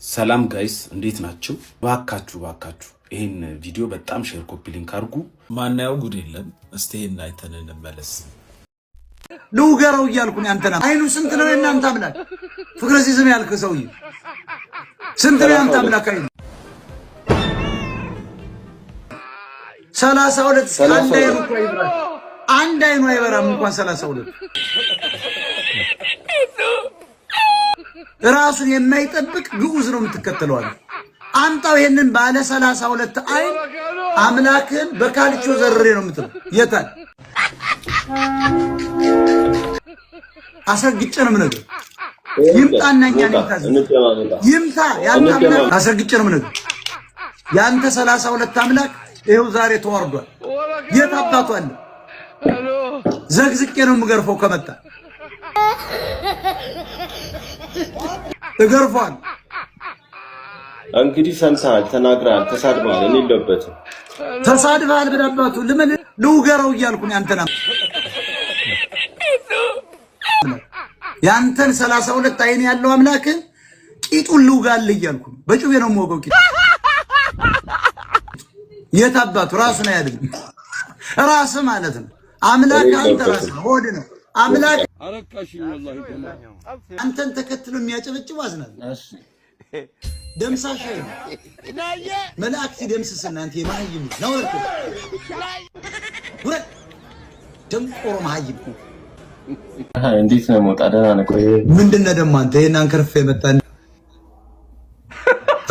ሰላም ጋይስ እንዴት ናችሁ? ባካችሁ ይሄን ቪዲዮ በጣም ሼር ኮፒ ሊንክ አድርጉ። ማናየው ጉድ የለም። እስቲ ይሄን አይተን እንመለስ። ልውገረው እያልኩኝ አንተና አይኑ ስንት ነው እናንተ አምላክ ፍቅረ ሲዝም ያልክ ሰውዬ ስንት ነው አንተ አምላክ አይኑ 32 አንድ አይኑ አይበራም እንኳን 32 ራሱን የማይጠብቅ ግዑዝ ነው የምትከተለው። አንጣው ይሄንን ባለ 32 አይን አምላክን በካልቾ ዘርሬ ነው የምትለው። የታል አሰግጬ ነው የምነግርህ። ይምጣናኛ ነኝታዝ ይምጣ ያንተ አምላክ አሰግጬ ነው የምነግርህ። ያንተ 32 አምላክ ይሄው ዛሬ ተዋርዷል። የት አባቱ አለ? ዘግዝቄ ነው የምገርፈው ከመጣ ተገርፏል። እንግዲህ ሰምተሃል፣ ተናግረሃል፣ ተሳድበሃል። እኔ የለሁበትም። ተሳድበሃል ብዳባቱ ለምን ልውገረው እያልኩኝ አንተና ያንተን 32 አይን ያለው አምላክ ቂጡን ልውጋል እያልኩኝ በጩቤ ነው የምወገው። ቂጡ የታባቱ ራሱ ነው ያድል ራስ ማለት ነው አምላክ። አንተ ራስ ነው ሆድ ነው አምላክ። አረካሽ ወላሂ አንተን ተከትሎ የሚያጨበጭቡ አዝናለሁ። እሺ ደምሳሽ መላእክት ደምስስና አንተ የማህይም ነው ወርኩ ወረ ደምቆሮ ማህይም እንዴት ነው ሞጣ? ደህና ነህ? ምንድነው ደግሞ አንተ ይሄን አንከርፈ የመጣን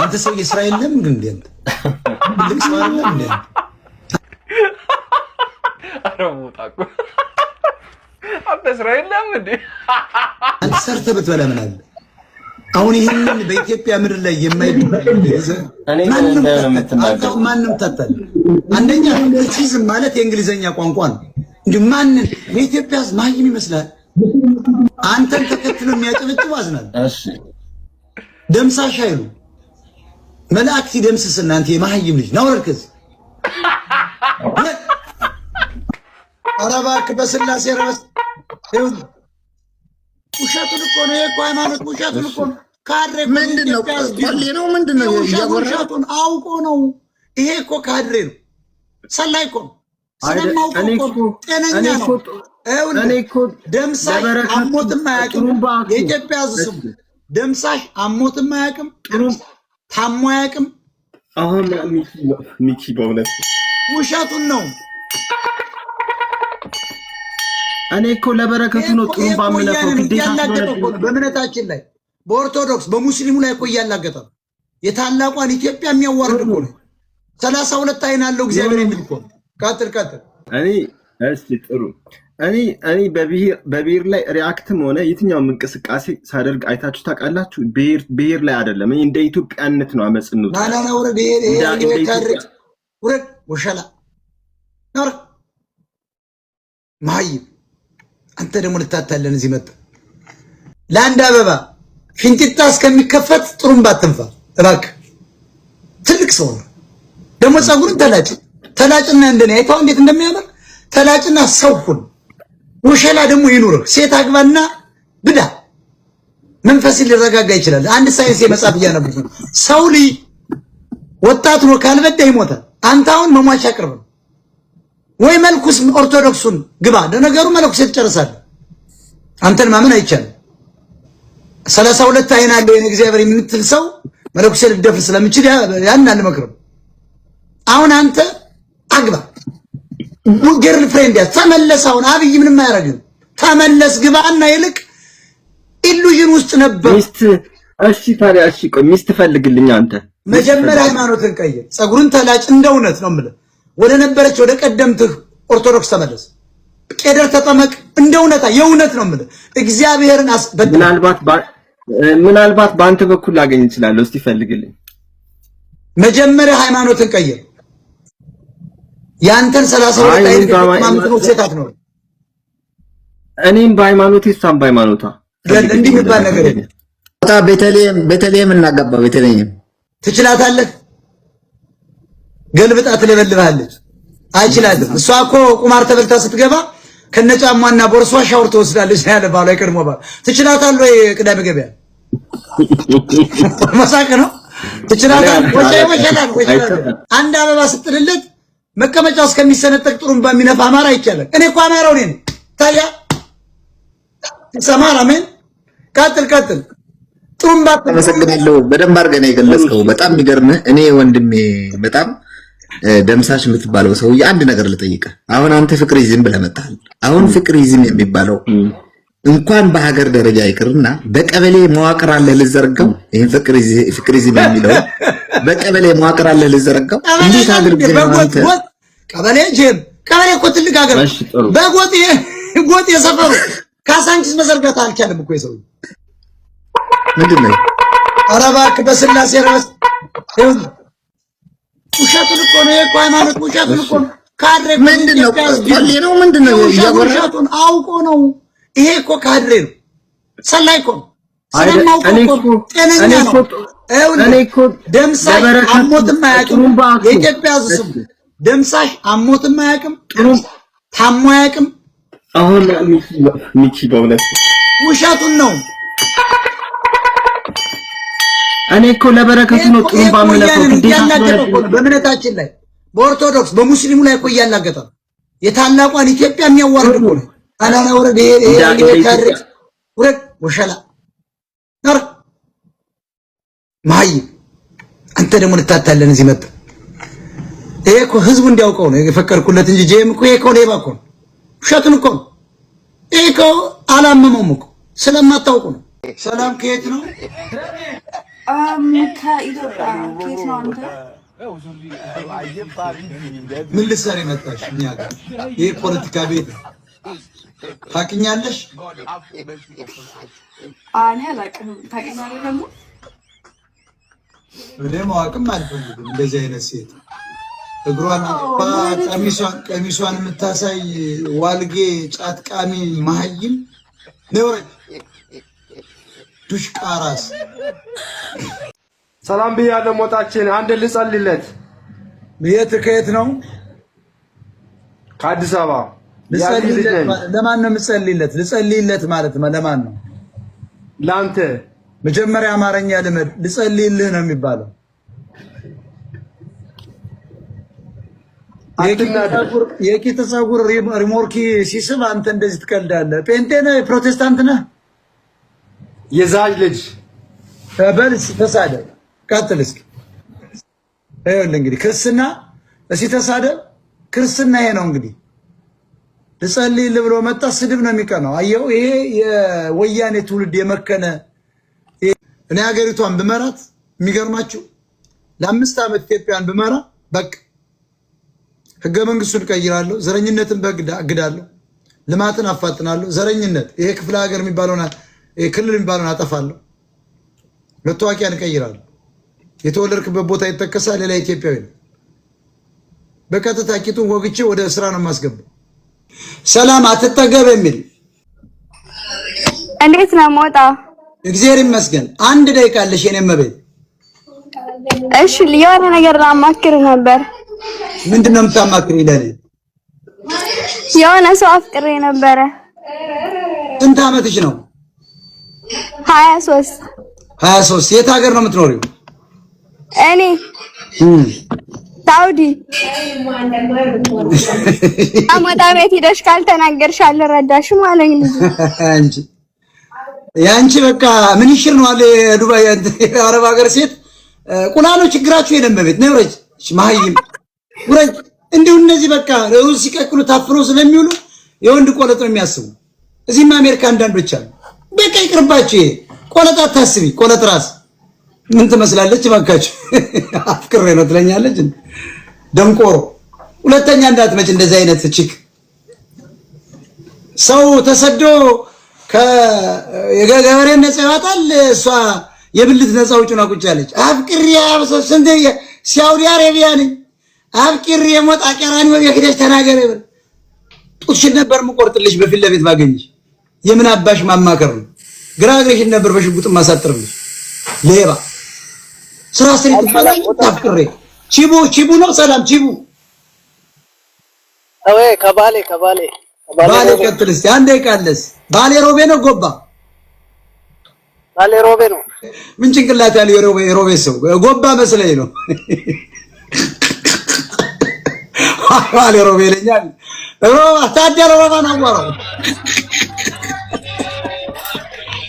አንተ ሰው የእስራኤል ለም ግን እንዴ ልክ ሰው አይደለም እንዴ? አረ ሞጣ እኮ አንተ እስራኤል ለም እንዴ? አንተ ሰርተህ ብትበላ ምን አለ? አሁን ይሄንን በኢትዮጵያ ምድር ላይ የማይደረግ ማንም ታታል። አንደኛ ቺዝም ማለት የእንግሊዘኛ ቋንቋ ነው እንዴ? ማንን የኢትዮጵያ ሕዝብ ማይም ይመስላል? አንተን ተከትሎ የሚያጨበጭቡ አዝናል። እሺ ደምሳሽ አይሉ መላእክት ይደምስስና አንተ የማህይም ልጅ ነው ወርክዝ አረባክ በስላሴ ረስ ይሁን ውሸቱን እኮ ነው የቆ ሃይማኖት ውሸቱን እኮ ካድሬ ምንድነው? ቆሌ ነው ምንድነው? ውሸቱን አውቆ ነው። ይሄ እኮ ካድሬ ነው፣ ሰላይ እኮ ነው። ስለማውቀው እኮ ጤነኛ ነው። እኔ እኮ ደምሳሽ አሞትም አያውቅም። የኢትዮጵያ ሕዝብ ደምሳሽ አሞትም አያውቅም፣ ታሞ አያውቅም። አሁን ሚኪ በእውነት ውሸቱን ነው። እኔ እኮ ለበረከቱ ነው ጥሩምባ የምነፋው። ግዴታ ነው በእምነታችን ላይ በኦርቶዶክስ በሙስሊሙ ላይ እኮ እያላገጠ ነው። የታላቋን ኢትዮጵያ የሚያዋርድ እኮ ነው። 32 አይን አለው እግዚአብሔር የሚል እኮ ነው። ቀጥል እስቲ ጥሩ እኔ በብሔር ላይ ሪአክትም ሆነ የትኛውም እንቅስቃሴ ሳደርግ አይታችሁ ታውቃላችሁ? ብሔር ላይ አይደለም። እኔ እንደ ኢትዮጵያነት ነው አመጽኑ ናና ወረ ብሔር ወረ ወሸላ ነው ማይም አንተ ደግሞ ልታታለን እዚህ መጣ። ለአንድ አበባ ፊንጢጣ እስከሚከፈት ጥሩምባ አትንፋ እባክህ። ትልቅ ሰው ነው ደግሞ ፀጉርን ተላጭና እንደኔ አይተው እንዴት እንደሚያምር ተላጭና ሰው ሁን። ወሸላ ደግሞ ይኑርህ። ሴት አግባና ብዳ መንፈስ ሊረጋጋ ይችላል። አንድ ሳይንስ የመጻፍ እያነበብኩ ነው። ሰው ልጅ ወጣት ነው ካልበዳ ይሞታል። አንተ አሁን መሟቻ ቅርብ ነው ወይ መልኩስ ኦርቶዶክሱን ግባ። ለነገሩ መልኩስ ይጨርሳል። አንተን ማመን አይቻልም። 32 አይን አለው የእግዚአብሔር የምትል ሰው መልኩስ ልደፍር ስለምችል ያን አልመክርም። አሁን አንተ አግባ ገርል ፍሬንድ ተመለስ። አሁን አብይ ምንም አያረግም። ተመለስ ግባና ይልቅ ኢሉዥን ውስጥ ነበር ሚስት። እሺ ታዲያ እሺ ቆይ ሚስት ፈልግልኝ አንተ። መጀመሪያ ሃይማኖትን ቀይር። ፀጉርን ተላጭ። እንደውነት ነው የምልህ ወደ ነበረች ወደ ቀደምትህ ኦርቶዶክስ ተመለስ። ቄደር ተጠመቅ። እንደውነታ የእውነት ነው የምልህ እግዚአብሔርን ምናልባት በአንተ በኩል ላገኝ እችላለሁ። እስቲ ፈልግልኝ። መጀመሪያ ሃይማኖትን ቀይር። ያንተን 32 አይነት ማምጥኖ ሴታት ነው። እኔም በሃይማኖቴ እሷም በሃይማኖቷ እንዲህ የሚባል ነገር የለም። ቤተልሔም እናጋባ። ቤተልሔም ትችላታለህ። ገልብጣ ትለበልባለች። አይችላትም። እሷ እኮ ቁማር ተበልታ ስትገባ ከነጫሟና ቦርሷ ሻወር ትወስዳለች ያለ ባሏ ይቀድሞ ባል። ትችላታለህ ወይ? ቅዳሜ ገበያ መሳቅ ነው ትችላለህ። አንድ አበባ ስትልለት መቀመጫው እስከሚሰነጠቅ ጥሩምባ የሚነፋ አማራ ይቻላል። እኔ እኮ አማራው ነኝ ታያ ሰማራ ምን ቀጥል ጥሩምባ አመሰግናለሁ። በደንብ አድርገህ ነው የገለጽከው። በጣም የሚገርምህ እኔ ወንድሜ በጣም ደምሳሽ የምትባለው ሰውዬ አንድ ነገር ልጠይቅህ። አሁን አንተ ፍቅሪዝም ብለህ መጣሃል። አሁን ፍቅሪዝም የሚባለው እንኳን በሀገር ደረጃ ይቅርና በቀበሌ መዋቅር አለ ልዘረጋው። ይሄን ፍቅሪዝም የሚለው በቀበሌ መዋቅር አለ ልዘረጋው። እንዴት አድርገህ ነው አንተ ቀበሌ ጀም ቀበሌ እኮ ትልቅ ሀገር በጎጥ ጎጥ የሰፈሩ ካሳንቺስ መዘርጋት አልቻለም እኮ የሰው ምንድን ነው? ኧረ እባክህ በስላሴ ራስ ውሸቱን እኮ ነው እኮ ሃይማኖት ውሸቱን እኮ ነው። ካድሬ ምንድን ነው? ቆሌ ነው ምንድን ነው? ውሸቱን አውቆ ነው። ይሄ እኮ ካድሬ ነው፣ ሰላይ እኮ ነው። ስለማውቀው እኮ ጤነኛ ነው። እኔ እኮ ደምሳሽ አሞትም አያውቅም። የኢትዮጵያ ሕዝብ ደምሳሽ አሞትም አያውቅም፣ ታሞ አያውቅም። አሁን ሚኪ በእውነት ውሸቱን ነው። እኔ እኮ ለበረከቱ ነው ጥሩምባ የምነፋው። በእምነታችን ላይ በኦርቶዶክስ በሙስሊሙ ላይ እኮ እያላገጠ ነው። የታላቋን ኢትዮጵያ የሚያዋርድ እኮ ነው። አናና ወረድ ወሸላ ነር ማይ አንተ ደግሞ ልታታለን እዚህ መጣ። ይሄ እኮ ህዝቡ እንዲያውቀው ነው የፈቀድኩለት እንጂ ጄም እኮ ይሄ እኮ ሌባ እኮ ነው። ውሸቱን እኮ ነው። ይሄ እኮ አላመመውም እኮ ስለማታውቁ ነው። ሰላም ከየት ነው? ከኢትዮጵያ። ከየት ነው አንተ? ምን ልትሰሪ መጣሽ? እኛ ጋር ይሄ ፖለቲካ ቤት ነው። ታውቂኛለሽ? እኔ አላውቅም። ታውቂኛለሽ ደግሞ? እኔ ማወቅም አልፈልግም። እንደዚህ አይነት ሴት እግሯን ቀሚሷን የምታሳይ ዋልጌ ጫት ቃሚ መሀይም ነው። ዱሽቃ ራስ ሰላም ብያለሁ። ሞጣችን አንድ ልጸልይለት። የት ከየት ነው? ከአዲስ አበባ። ለማን ነው የምጸልይለት? ልጸልይለት ማለት ለማን ነው? ለአንተ። መጀመሪያ አማርኛ ልመድ። ልጸልይልህ ነው የሚባለው። የቂጥ ፀጉር ሪሞርኪ ሲስብ አንተ እንደዚህ ትቀልዳለህ። ጴንጤ ነህ? ፕሮቴስታንት ነህ? የዛጅ ልጅ በልስ ተሳደብ። ቀጥል እስኪ። ይኸውልህ እንግዲህ ክርስትና እስኪ ተሳደብ። ክርስትና ይሄ ነው እንግዲህ። ልጸልይልህ ብሎ መጣ። ስድብ ነው የሚቀናው። አየው፣ ይሄ የወያኔ ትውልድ የመከነ። እኔ ሀገሪቷን ብመራት የሚገርማችሁ ለ5 ዓመት ኢትዮጵያን ብመራ በቃ ህገ መንግስቱን ቀይራለሁ፣ ዘረኝነትን በግዳለሁ፣ ልማትን አፋጥናለሁ። ዘረኝነት ይሄ ክፍለ ሀገር የሚባለውን ክልል የሚባለውን አጠፋለሁ። መታወቂያን እቀይራለሁ። የተወለድክበት ቦታ ይጠቀሳል። ሌላ ኢትዮጵያዊ ነው። በቀጥታ ቂጡን ወግቼ ወደ ስራ ነው የማስገባው። ሰላም አትጠገብ የሚል እንዴት ነው ሞጣ? እግዚአብሔር ይመስገን። አንድ ደቂቃ አለሽ የኔ መቤት። እሺ የሆነ ነገር ላማክር ነበር። ምንድነው የምታማክሪኝ? ለኔ የሆነ ሰው አፍቅሬ ነበረ። ስንት ዓመትሽ ነው? 23 23 የት ሀገር ነው የምትኖሪው? እኔ ሳውዲ። አሞጣ ቤት ሄደሽ ካልተናገርሽ አልረዳሽም አለኝ ልጅ። አንቺ ያንቺ በቃ ምን ይሽር ነው አለ ዱባይ አረብ ሀገር ሴት ቁላሎ ችግራችሁ የለም ቤት ነው ረጅ ማህይም ወረጅ እንዲሁ እነዚህ በቃ ሩዝ ሲቀቅሉ ታፍነው ስለሚውሉ የወንድ ቆለጥ ነው የሚያስቡ። እዚህም አሜሪካ አንዳንዶች አሉ። በቃ ይቅርባችሁ። ቆለጥ አታስቢ። ቆለጥ ራስ ምን ትመስላለች ባካችሁ? አፍቅሬ ነው ትለኛለች። ደንቆሮ ሁለተኛ እንዳትመጭ እንደዚህ አይነት ቺክ። ሰው ተሰዶ ከገበሬ ነፃ ይወጣል። እሷ የብልት ነፃ ውጭና ቁጭ ያለች አፍቅሬ ስንት ሳውዲ አረቢያ ነኝ አፍቅሬ ሞጣ ቀራኒ ወዲያ ሄደሽ ተናገረ። ጡትሽን ነበር የምቆርጥልሽ በፊት ለፊት ባገኝሽ። የምን አባሽ ማማከር ነው? ግራግሬሽን ነበር በሽጉጥ ማሳጥርልሽ። ሌባ ስራ ስሪ ትባላለች። አፍቅሬ ቺቡ ነው። ሰላም ቺቡ አይ ከባሌ ቀጥል እስቲ አንዴ ቃልስ ባሌ ሮቤ ነው ጎባ ባሌ ሮቤ ነው። ምን ጭንቅላት ያለው የሮቤ ሰው ጎባ መስለኝ ነው። ባሌ ሮቤ ለኛል ታዲያ ሮባ ነው ወራው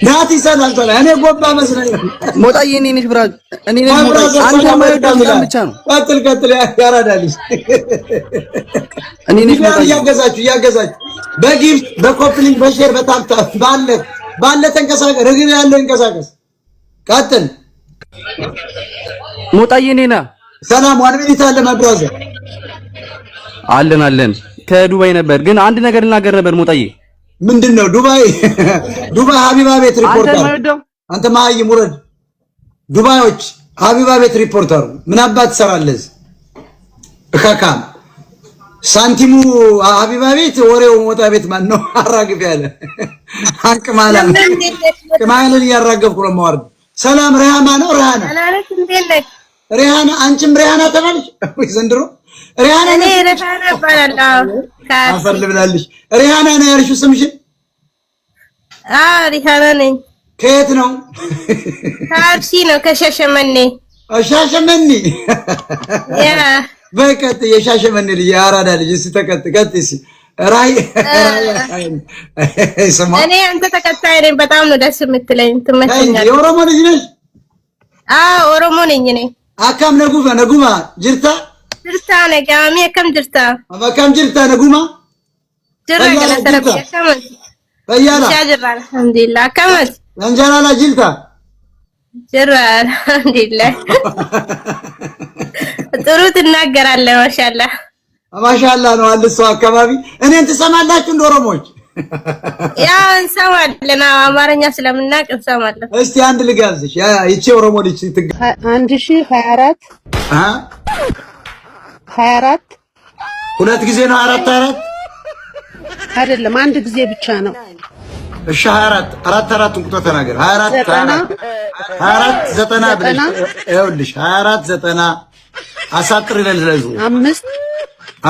ናቲ ሰላም ተላ እኔ ጎባ መስለኝ ነው። ሞጣዬ እኔ ነሽ ብራዝ እኔ ነሽ ሞጣ አንተ ማይወዳም ብቻ ነው። ቀጥል ያራዳልሽ እኔ ነሽ ሞጣ ያገዛችሁ በጊፍት በኮፕሊንግ በሼር በታፕታ ባለ ተንቀሳቀስ ረግብ ያለው እንቀሳቀስ ቀጥል ሞጣዬ እኔና ሰላም ዋን ሚኒት አለ ማብራዘር አለን ከዱባይ ነበር ግን አንድ ነገር ልናገር ነበር ሞጣዬ ምንድነው ዱባይ ሀቢባ ቤት ሪፖርተር አንተ ማይ ሙረድ ዱባዮች ሀቢባ ቤት ሪፖርተሩ ምን አባት ትሰራለህ እካካም ሳንቲሙ ሀቢባ ቤት ወሬው ሞጣ ቤት ማን ነው አራግፍ ያለ አንቅማላን ከማይልን ያራገብኩ ነው ማወርድ ሰላም ረሃማ ነው ሪሃና አንቺም ሪሃና ተባልሽ ወይ ዘንድሮ ሪሃና እኔ ሪሃና እባላለሁ አፈር ልብላልሽ ሪሃና ነው ያልሽው ስምሽን ሪሃና ነኝ ከየት ነው ከአርሲ ነው ከሻሸመኔ ያ በቀጥ የሻሸመኔ ልጅ ያራዳ ልጅ እስቲ ተቀጥ እስቲ ራይ እኔ አንተ ተከታይ ነኝ በጣም ነው ደስ የምትለኝ ትመቸኛለህ የኦሮሞ ልጅ ነሽ ኦሮሞ ነኝ እኔ አካም ነጉማ ጅርታ ነጋሚ አካም ጅርታ ነጉማ ጅራ ገለተረብ አካም በያላ ሻጅራ አልሐምዱሊላህ አካም አንጀራላ ጅልታ ጅራ አልሐምዱሊላህ ጥሩ ትናገራለህ ማሻአላህ ነው አልሰው አካባቢ እኔን ትሰማላችሁ እንደ ኦሮሞዎች ያ እንሰማለን አማርኛ ስለምናቅ እንሰማለን እስቲ አንድ ልጋብዝሽ ይቺ ኦሮሞ ልጅ 1024 24 ሁለት ጊዜ ነው 44 አይደለም አንድ ጊዜ ብቻ ነው እሺ 24 ቁጥር ተናገር 24 90 ብለሽ ይኸውልሽ 24 90 አሳጥር ለለዙ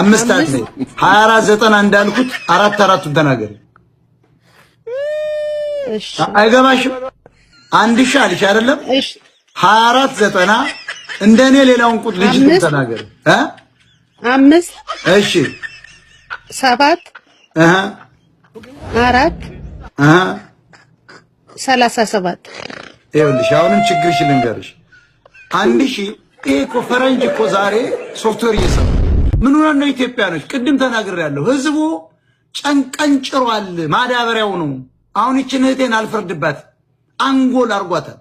አምስት አለ 24 90 እንዳልኩት 44ቱን ተናገር እሺ አይገባሽም አንድ ሺህ አልሽ አይደለም እሺ 24 90 እንደኔ ሌላውን ቁጥር ልጅ ተናገር 5 እሺ 7 4 37 ይኸውልሽ አሁንም ችግርሽ ልንገርሽ አንድ ሺህ እኮ ፈረንጅ እኮ ዛሬ ሶፍትዌር እየሰራ ምን ሆነ ነው ኢትዮጵያኖች ቅድም ተናግሬያለሁ ህዝቡ ጨንቀንጭሯል ማዳበሪያው ነው አሁን እቺን እህቴን አልፈርድባት አንጎል አርጓታል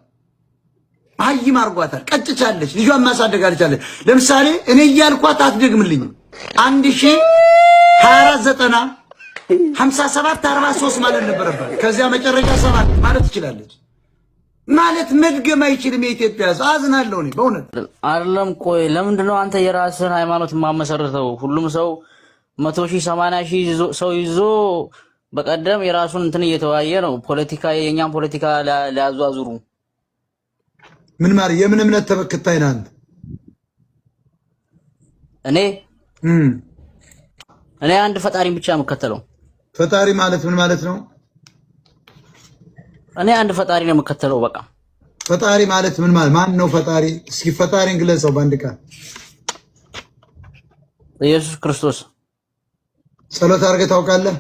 አይም አርጓታል ቀጭቻለች ልጇን ማሳደግ አልቻለች ለምሳሌ እኔ እያልኳት አትደግምልኝ 1024 90 57 43 ማለት ነበረባት ከዚያ መጨረሻ 7 ማለት ትችላለች ማለት መድገም አይችልም የኢትዮጵያ ህዝብ አዝናለሁ እኔ በእውነት አይደለም ቆይ ለምንድን ነው አንተ የራስህን ሃይማኖት ማመሰረተው ሁሉም ሰው 100,000 80,000 ሰው ይዞ በቀደም የራሱን እንትን እየተወያየ ነው ፖለቲካ የኛን ፖለቲካ ሊያዟዙሩ ምን ማለት የምን እምነት ተከታይ ነህ አንተ እኔ አንድ ፈጣሪን ብቻ የምከተለው ፈጣሪ ማለት ምን ማለት ነው እኔ አንድ ፈጣሪ ነው የምከተለው በቃ ፈጣሪ ማለት ምን ማለት ማን ነው ፈጣሪ እስኪ ፈጣሪን ግለጸው ባንድ ቃል ኢየሱስ ክርስቶስ ጸሎት አድርገህ ታውቃለህ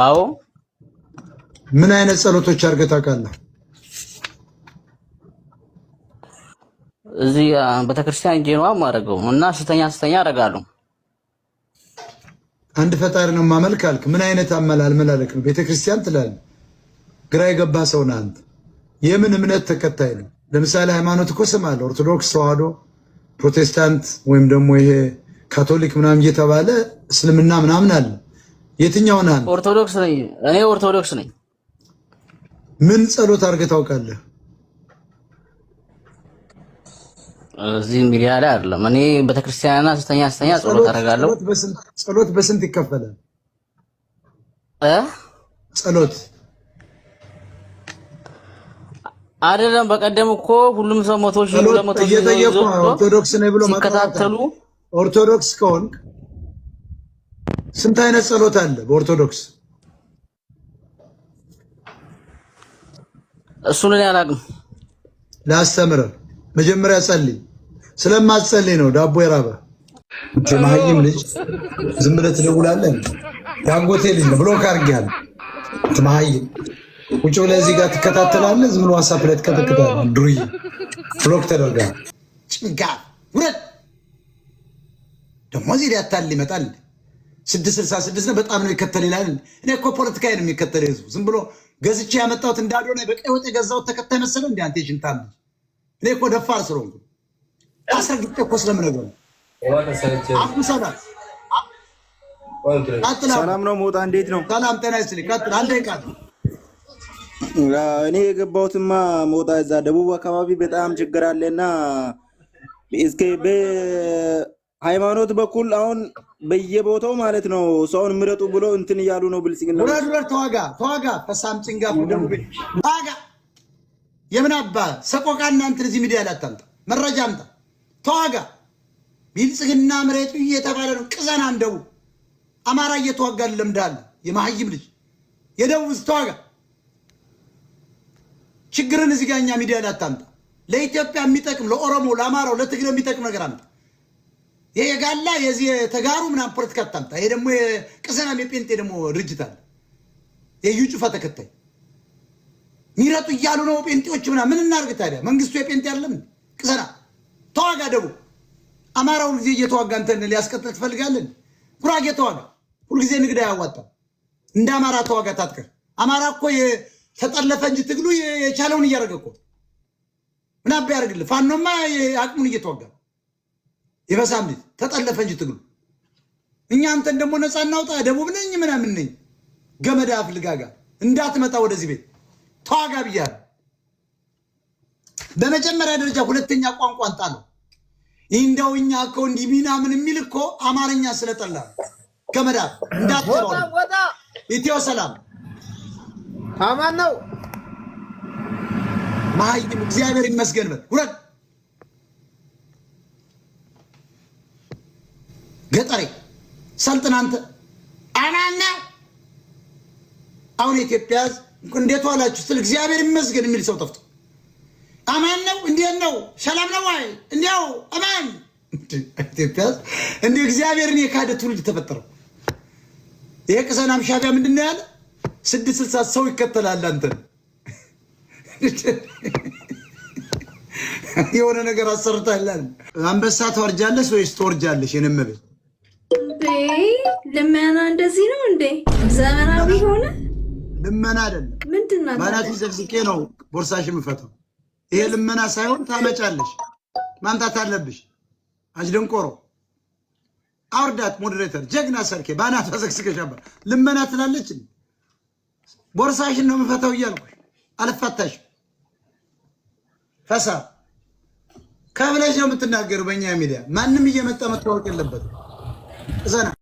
አዎ ምን አይነት ጸሎቶች አድርገህ ታውቃለህ እዚህ ቤተክርስቲያን ጄኖዋ ማረገው እና ስተኛ አረጋለሁ አንድ ፈጣሪ ነው ማመልክ አልክ ምን አይነት አመላልክ ነው ቤተክርስቲያን ትላለህ ግራ የገባ ሰው ነህ አንተ የምን እምነት ተከታይ ነው ለምሳሌ ሃይማኖት እኮ ስም አለ ኦርቶዶክስ ተዋህዶ ፕሮቴስታንት ወይም ደግሞ ይሄ ካቶሊክ ምናምን እየተባለ እስልምና ምናምን አለ የትኛው ነህ ኦርቶዶክስ ነኝ እኔ ኦርቶዶክስ ነኝ ምን ጸሎት አድርገህ ታውቃለህ እዚህ ሚዲያ ላይ አይደለም እኔ ቤተክርስቲያንና ስተኛ ጸሎት አደርጋለሁ ጸሎት በስንት ይከፈላል ጸሎት አይደለም በቀደም እኮ ሁሉም ሰው 100,000 200,000 ኦርቶዶክስ ነኝ ብሎ ሲከታተሉ ኦርቶዶክስ ከሆንክ ስንት አይነት ጸሎት አለ በኦርቶዶክስ እሱን እኔ አላውቅም። ላስተምር መጀመሪያ ጸልይ። ስለማትጸልይ ነው ዳቦ የራበ ማህይም ልጅ ዝም ብለህ ትደውላለህ። ያንጎቴ ልጅ ነው ብሎክ አድርጌያለሁ። ማህይም ቁጭ ብለህ እዚህ ጋር ትከታተላለህ። ዝም ብሎ ዋትስአፕ ላይ ትከታተላለህ። ዱርዬ ብሎክ ተደርጋለህ። ጭንጋ ውረድ። ደግሞ እዚህ ሊያታል ይመጣል። 666 ነው በጣም ነው ይከተል ይላል። እኔ እኮ ፖለቲካዬ ነው የሚከተል ህዝቡ። ዝም ብሎ ገዝቼ ያመጣሁት እንዳዶነ በቀይ ወጥ የገዛሁት ተከታይ መሰለ እንዴ አንተ ሽንታም። እኔ እኮ ደፋር ስለሆንኩ አስረግጬ እኮ ስለምነግርህ ሰላም ነው ሞጣ፣ እንዴት ነው? ሰላም ጤና ይስጥልኝ። ቀጥል። አንዴ ቃል እኔ የገባሁትማ ሞጣ እዛ ደቡብ አካባቢ በጣም ችግር አለና እስከ በሃይማኖት በኩል አሁን በየቦታው ማለት ነው ሰውን ምረጡ ብሎ እንትን እያሉ ነው። ብልጽግና ወራዱር ተዋጋ ፈሳም ጭንጋፍ ደቡብ ተዋጋ። የምን አባ ሰቆቃና እንትን እዚህ ሚዲያ ላይ አታምጣ፣ መረጃ አምጣ። ተዋጋ። ብልጽግና ምረጡ እየተባለ ነው። ቅዘና እንደው አማራ እየተዋጋ ለምዳል። የማህይም ልጅ የደቡብ ተዋጋ። ችግርን እዚህ ጋር እኛ ሚዲያ ላይ አታምጣ። ለኢትዮጵያ የሚጠቅም ለኦሮሞ፣ ለአማራው፣ ለትግሬው የሚጠቅም ነገር አምጣ። ይሄ ጋላ የዚህ ተጋሩ ምናምን ፖለቲካ አታምጣ። ይሄ ደግሞ ቅዘናም የጴንጤ ደግሞ ድርጅት አለ። የዩ ጩፋ ተከታይ ሚረጡ እያሉ ነው ጴንጤዎች ምናምን። ምን እናርግ ታዲያ? መንግስቱ የጴንጤ አይደለም። ቅዘና ተዋጋ። ደቡብ አማራው ጊዜ እየተዋጋ እንትን ሊያስቀጥል ትፈልጋለን። ጉራጌ ተዋጋ። ሁልጊዜ ንግድ አያዋጣም። እንደ አማራ ተዋጋ። ታጥቀር አማራ እኮ ተጠለፈ እንጂ ትግሉ የቻለውን እያደረገ እኮ ምን አባ ያደርግልህ? ፋኖማ አቅሙን እየተዋጋ ይፈሳም ልጅ ተጠለፈ እንጂ ትግሉ። እኛ አንተን ደግሞ ነፃ እናውጣ ደቡብ ነኝ ምናምን ነኝ ገመዳ አፍልጋጋ እንዳትመጣ ወደዚህ ቤት ተዋጋ ብያለሁ። በመጀመሪያ ደረጃ ሁለተኛ ቋንቋ አንጣለው። እንደው እኛ እኮ እንዲህ ምናምን የሚል እኮ አማርኛ ስለጠላ ገመዳ እንዳትወጣ። ኢትዮ ሰላም አማን ነው ማህይም እግዚአብሔር ይመስገን በል። ውረድ ገጠሬ ሰልጥን አንተ አናና። አሁን ኢትዮጵያ እንዴት ዋላችሁ ስል እግዚአብሔር ይመስገን የሚል ሰው ጠፍቶ አማን ነው እንዴት ነው ሰላም ነው ወይ እንዴው አማን። ኢትዮጵያ እንዴ እግዚአብሔርን የካደ ትውልድ ተፈጠረው። ይሄ ቅሰናም ሻቢያ ምንድን ነው ያለ 660 ሰው ይከተላል አንተን። የሆነ ነገር አሰርታላል። አንበሳ ተወርጃለሽ ወይስ ተወርጃለሽ? የነመበ ልመና እንደዚህ ነው እንዴ? ዘመናዊ ሆነ ልመና አይደለም። ምንድነው? ባናት ዘግዝቄ ነው ቦርሳሽ የምፈታው። ይሄ ልመና ሳይሆን ታመጫለሽ፣ ማምጣት አለብሽ። አጅደንቆሮ አውርዳት። ሞዴሬተር ጀግና ሰርኬ ባናት ዘግዝቀሽ አባ ልመና ትላለች። ቦርሳሽን ነው የምፈታው እያልኩሽ አልፈታሽ። ፈሳ ከብለሽ ነው የምትናገሩ በእኛ ሚዲያ። ማንም እየመጣ መታወቅ የለበትም። ዘና